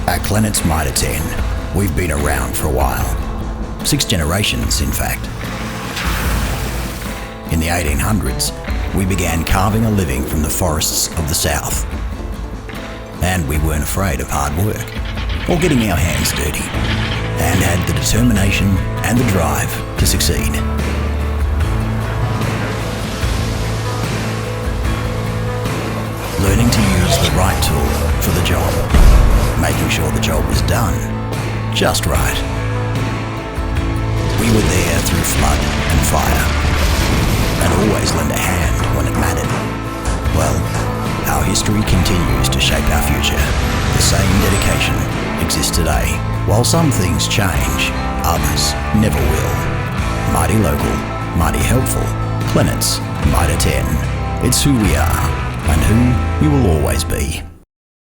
At Clennett's Mitre 10, we've been around for a while. 6 generations, in fact. In the 1800s, we began carving a living from the forests of the south. And we weren't afraid of hard work, or getting our hands dirty, and had the determination and the drive to succeed. Learning to use the right tool for the job, making sure the job was done just right. We were there through flood and fire, and always lend a hand when it mattered. Well, our history continues to shape our future. The same dedication exists today. While some things change, others never will. Mighty local, mighty helpful. Clennett's Mitre 10. It's who we are and who we will always be.